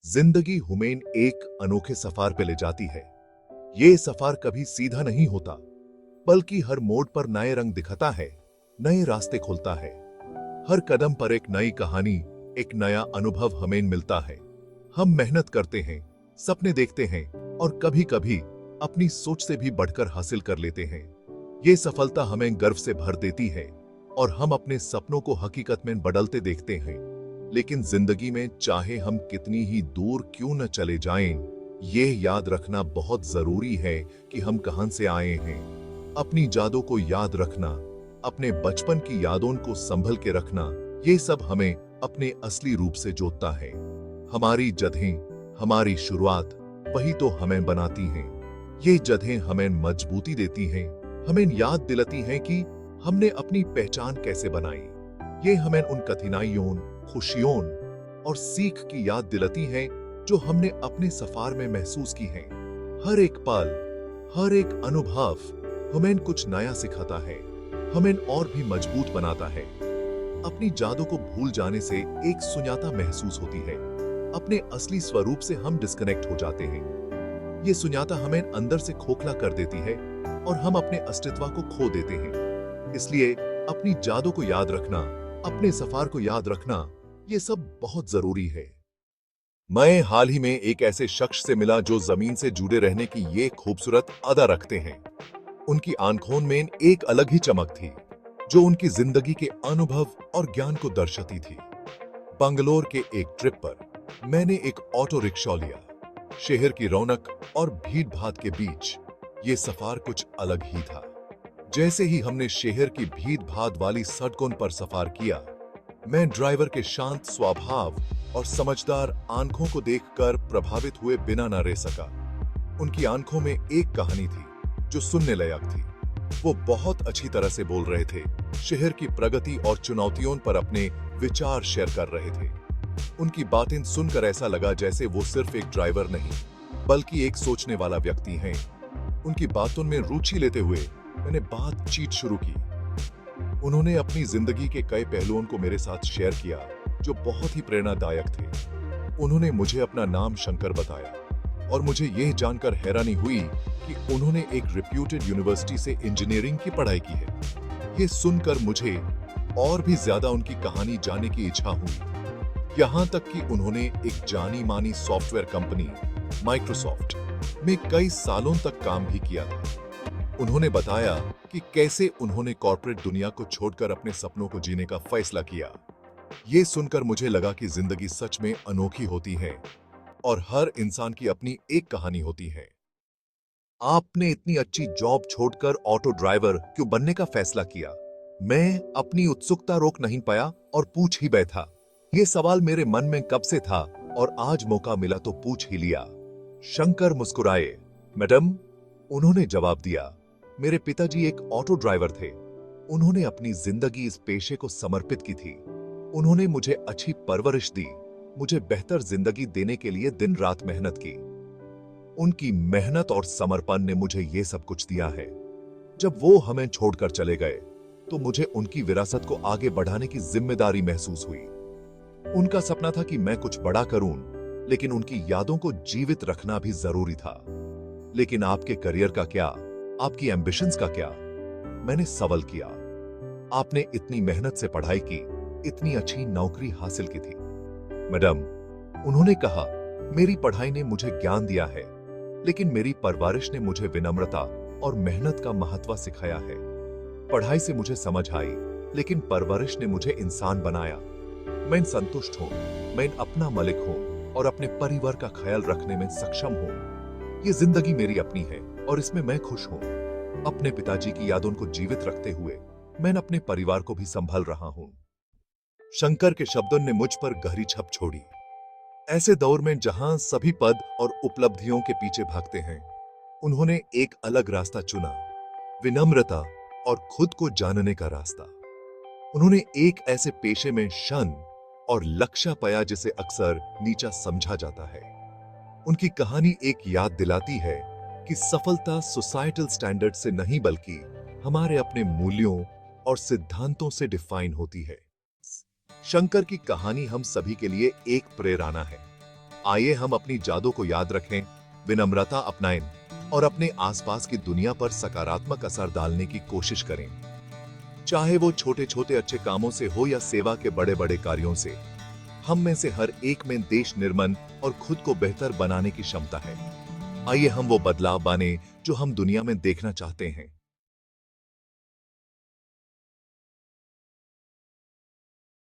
जिंदगी हमें एक अनोखे सफर पे ले जाती है। ये सफर कभी सीधा नहीं होता, बल्कि हर मोड़ पर नए रंग दिखाता है, नए रास्ते खोलता है। हर कदम पर एक नई कहानी, एक नया अनुभव हमें मिलता है। हम मेहनत करते हैं, सपने देखते हैं और कभी-कभी अपनी सोच से भी बढ़कर हासिल कर लेते हैं। ये सफलता हमें गर्व से भर देती है और हम अपने सपनों को हकीकत में बदलते देखते हैं। लेकिन जिंदगी में चाहे हम कितनी ही दूर क्यों न चले जाएं, ये याद रखना बहुत जरूरी है कि हम कहां से आए हैं। अपनी यादों को याद रखना, अपने बचपन की यादों को संभल के रखना, ये सब हमें अपने असली रूप से जोड़ता है। हमारी जगहें, हमारी शुरुआत, वही तो हमें बनाती हैं। ये जगहें हमें मजबूती देती हैं, हमें याद दिलाती हैं कि हमने अपनी पहचान कैसे बनाई। ये हमें उन कठिनाइयों, खुशियों और सीख की याद दिलाती है जो हमने अपने सफर में महसूस की है। हर एक पल, हर एक अनुभव हमें कुछ नया सिखाता है, हमें और भी मजबूत बनाता है। अपनी यादों को भूल जाने से एक शून्यता महसूस होती है। अपने असली स्वरूप से हम डिस्कनेक्ट हो जाते हैं। ये शून्यता हमें अंदर से खोखला कर देती है और हम अपने अस्तित्व को खो देते हैं। इसलिए अपनी यादों को याद रखना, अपने सफर को याद रखना, ये सब बहुत जरूरी है। मैं हाल ही में एक ऐसे शख्स से मिला जो जमीन से जुड़े रहने की ये खूबसूरत अदा रखते हैं। उनकी आंखों में एक अलग ही चमक थी, जो उनकी जिंदगी के अनुभव और ज्ञान को दर्शाती थी। बंगलोर के एक ट्रिप पर मैंने एक ऑटो रिक्शा लिया। शहर की रौनक और भीड़ भाड़ के बीच ये सफर कुछ अलग ही था। जैसे ही हमने शहर की भीड़ भाड़ वाली सड़कों पर सफर किया, मैं ड्राइवर के शांत स्वभाव और समझदार आंखों को देखकर प्रभावित हुए बिना न रह सका। उनकी आंखों में एक कहानी थी जो सुनने लायक थी। वो बहुत अच्छी तरह से बोल रहे थे, शहर की प्रगति और चुनौतियों पर अपने विचार शेयर कर रहे थे। उनकी बातें सुनकर ऐसा लगा जैसे वो सिर्फ एक ड्राइवर नहीं, बल्कि एक सोचने वाला व्यक्ति हैं। उनकी बातों में रुचि लेते हुए मैंने बातचीत शुरू की। उन्होंने अपनी जिंदगी के कई पहलुओं को मेरे साथ शेयर किया जो बहुत ही प्रेरणादायक थे। उन्होंने मुझे अपना नाम शंकर बताया और मुझे यह जानकर हैरानी हुई कि उन्होंने एक रेप्यूटेड यूनिवर्सिटी से इंजीनियरिंग की पढ़ाई की है। ये सुनकर मुझे और भी ज्यादा उनकी कहानी जानने की इच्छा हुई। यहां तक कि उन्होंने एक जानी मानी सॉफ्टवेयर कंपनी माइक्रोसॉफ्ट में कई सालों तक काम भी किया था। उन्होंने बताया कि कैसे उन्होंने कॉर्पोरेट दुनिया को छोड़कर अपने सपनों को जीने का फैसला किया। ये सुनकर मुझे लगा कि जिंदगी सच में अनोखी होती है और हर इंसान की अपनी एक कहानी होती है। आपने इतनी अच्छी जॉब छोड़कर ऑटो ड्राइवर क्यों बनने का फैसला किया? मैं अपनी उत्सुकता रोक नहीं पाया और पूछ ही बैठा। ये सवाल मेरे मन में कब से था और आज मौका मिला तो पूछ ही लिया। शंकर मुस्कुराए। मैडम, उन्होंने जवाब दिया, मेरे पिताजी एक ऑटो ड्राइवर थे। उन्होंने अपनी जिंदगी इस पेशे को समर्पित की थी। उन्होंने मुझे अच्छी परवरिश दी, मुझे बेहतर जिंदगी देने के लिए दिन रात मेहनत की। उनकी मेहनत और समर्पण ने मुझे ये सब कुछ दिया है। जब वो हमें छोड़कर चले गए तो मुझे उनकी विरासत को आगे बढ़ाने की जिम्मेदारी महसूस हुई। उनका सपना था कि मैं कुछ बड़ा करूं, लेकिन उनकी यादों को जीवित रखना भी जरूरी था। लेकिन आपके करियर का क्या? आपकी एम्बिशंस का क्या? मैंने सवाल किया। आपने इतनी मेहनत से पढ़ाई की, इतनी अच्छी नौकरी हासिल की थी। मैडम, उन्होंने कहा, मेरी पढ़ाई ने मुझे ज्ञान दिया है, लेकिन मेरी परवरिश ने मुझे विनम्रता और मेहनत का महत्व सिखाया है। पढ़ाई से मुझे समझ आई, लेकिन परवरिश ने मुझे इंसान बनाया। मैं संतुष्ट हूं, मैं अपना मालिक हूं और अपने परिवार का ख्याल रखने में सक्षम हूं। ये जिंदगी मेरी अपनी है और इसमें मैं खुश हूं। अपने पिताजी की यादों को जीवित रखते हुए मैं अपने परिवार को भी संभाल रहा हूं। शंकर के शब्दों ने मुझ पर गहरी छप छोड़ी। ऐसे दौर में जहां सभी पद और उपलब्धियों के पीछे भागते हैं, उन्होंने एक अलग रास्ता चुना, विनम्रता और खुद को जानने का रास्ता। उन्होंने एक ऐसे पेशे में शन और लक्ष्य पाया जिसे अक्सर नीचा समझा जाता है। उनकी कहानी एक याद दिलाती है कि सफलता सोसाइटल स्टैंडर्ड से नहीं बल्कि हमारे अपने मूल्यों और सिद्धांतों से डिफाइन होती है। शंकर की कहानी हम सभी के लिए एक प्रेरणा है। आइए हम अपनी जादू को याद रखें, विनम्रता अपनाएं और अपने आसपास की दुनिया पर सकारात्मक असर डालने की कोशिश करें। चाहे वो छोटे छोटे अच्छे कामों से हो या सेवा के बड़े बड़े कार्यों से, हम में से हर एक में देश निर्मल और खुद को बेहतर बनाने की क्षमता है। आइए हम वो बदलाव बने जो हम दुनिया में देखना चाहते हैं।